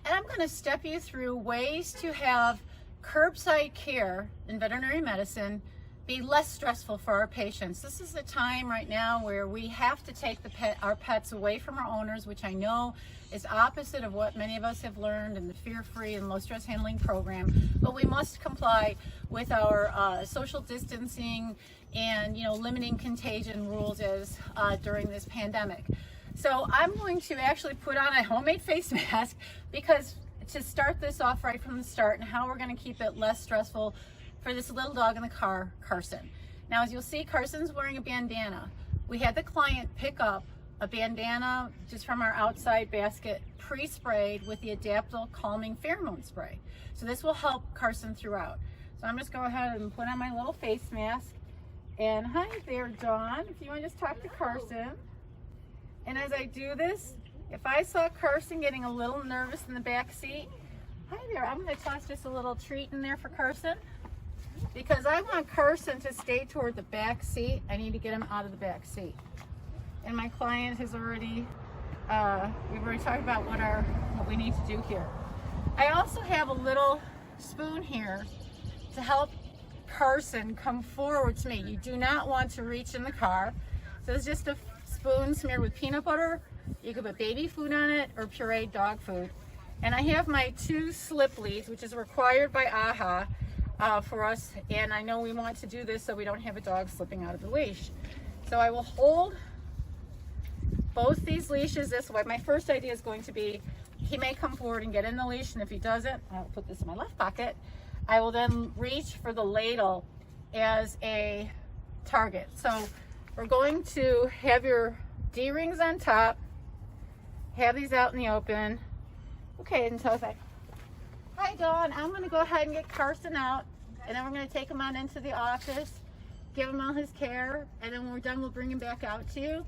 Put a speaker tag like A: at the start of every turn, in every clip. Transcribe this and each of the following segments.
A: and I'm going to step you through ways to have curbside care in veterinary medicine be less stressful for our patients. This is a time right now where we have to take our pets away from our owners, which I know is opposite of what many of us have learned in the fear-free and low stress handling program, but we must comply with our social distancing and limiting contagion rules as during this pandemic. So I'm going to actually put on a homemade face mask because to start this off right from the start and how we're going to keep it less stressful for this little dog in the car, Carson. Now, as you'll see, Carson's wearing a bandana. We had the client pick up a bandana just from our outside basket, pre-sprayed with the Adaptil Calming Pheromone Spray. So this will help Carson throughout. So I'm just going to go ahead and put on my little face mask. And hi there, Dawn, if you want to just talk to Carson. And as I do this, if I saw Carson getting a little nervous in the back seat, hi there, I'm going to toss just a little treat in there for Carson. Because I want Carson to stay toward the back seat. I need to get him out of the back seat. And my client has already, we've already talked about what we need to do here. I also have a little spoon here to help Carson come forward to me. You do not want to reach in the car. So it's just a spoon smeared with peanut butter. You can put baby food on it or pureed dog food. And I have my 2 slip leads, which is required by AHA. For us, and I know we want to do this so we don't have a dog slipping out of the leash. So I will hold both these leashes this way. My first idea is going to be, he may come forward and get in the leash, and if he doesn't, I'll put this in my left pocket. I will then reach for the ladle as a target. So we're going to have your D-rings on top, have these out in the open. Okay, and so it's like, hi Dawn, I'm going to go ahead and get Carson out, and then we're going to take him on into the office, give him all his care, and then when we're done we'll bring him back out to you.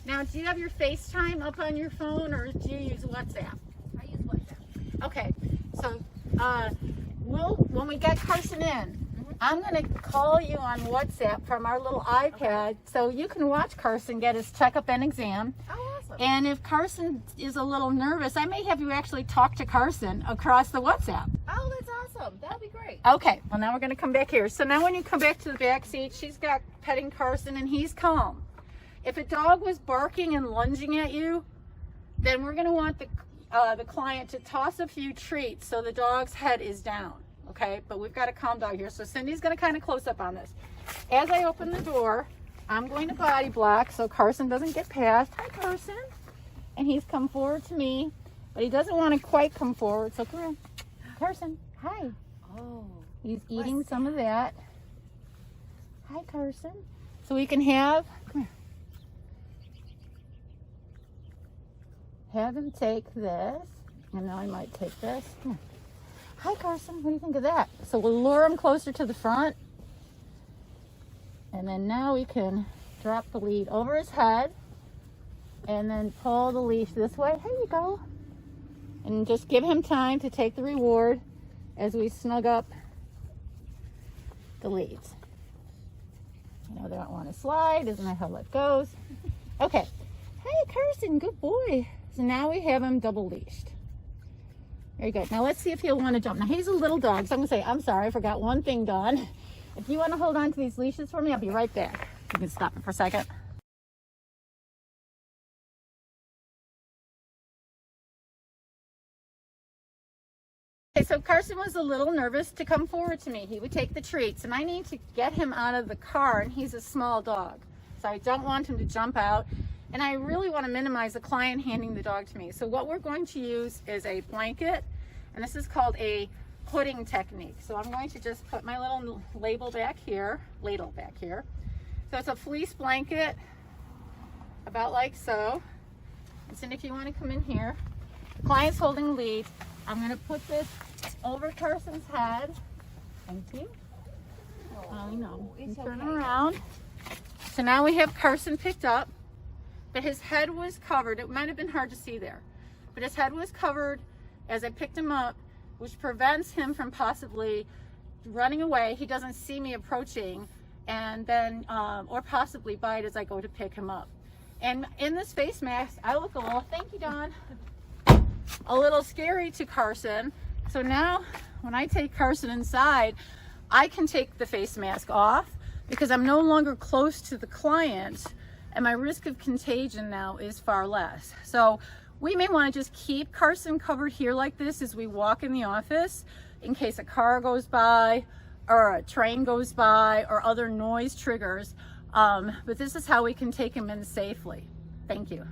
A: Now, do you have your FaceTime up on your phone, or do you use WhatsApp?
B: I use WhatsApp.
A: Okay, so when we get Carson in, I'm going to call you on WhatsApp from our little iPad, so you can watch Carson get his checkup and exam.
B: Oh, awesome.
A: And if Carson is a little nervous, I may have you actually talk to Carson across the WhatsApp.
B: Oh, that's awesome. That'll be great.
A: Okay, well now we're going to come back here. So now when you come back to the back seat, she's got petting Carson and he's calm. If a dog was barking and lunging at you, then we're going to want the client to toss a few treats so the dog's head is down. Okay, but we've got a calm dog here. So Cindy's going to kind of close up on this. As I open the door, I'm going to body block so Carson doesn't get past. Hi, Carson. And he's come forward to me, but he doesn't want to quite come forward. So come here. Carson, hi.
B: Oh.
A: He's eating some of that. Hi, Carson. So we can have, come here. Have him take this. And now I might take this. Come here. Hi, Carson. What do you think of that? So we'll lure him closer to the front. And then now we can drop the lead over his head and then pull the leash this way. Here you go. And just give him time to take the reward as we snug up the leads. You know, they don't want to slide. Doesn't know how that goes. Okay. Hey, Carson. Good boy. So now we have him double leashed. Very good. Now let's see if he'll want to jump. Now he's a little dog, so I'm going to say, I'm sorry, I forgot one thing, Dawn. If you want to hold on to these leashes for me, I'll be right back. You can stop it for a second. Okay, so Carson was a little nervous to come forward to me. He would take the treats, and I need to get him out of the car, and he's a small dog. So I don't want him to jump out. And I really want to minimize the client handing the dog to me. So what we're going to use is a blanket, and this is called a pudding technique. So I'm going to just put my little ladle back here. So it's a fleece blanket, about like so. And so if you want to come in here, the client's holding the lead. I'm going to put this over Carson's head. Thank you. I know. And turn around. So now we have Carson picked up. But his head was covered. It might have been hard to see there, but his head was covered as I picked him up, which prevents him from possibly running away. He doesn't see me approaching, and then or possibly bite as I go to pick him up. And in this face mask, I look a little, thank you, Dawn. a little scary to Carson. So now when I take Carson inside, I can take the face mask off because I'm no longer close to the client and my risk of contagion now is far less. So we may want to just keep Carson covered here like this as we walk in the office in case a car goes by or a train goes by or other noise triggers. But this is how we can take him in safely. Thank you.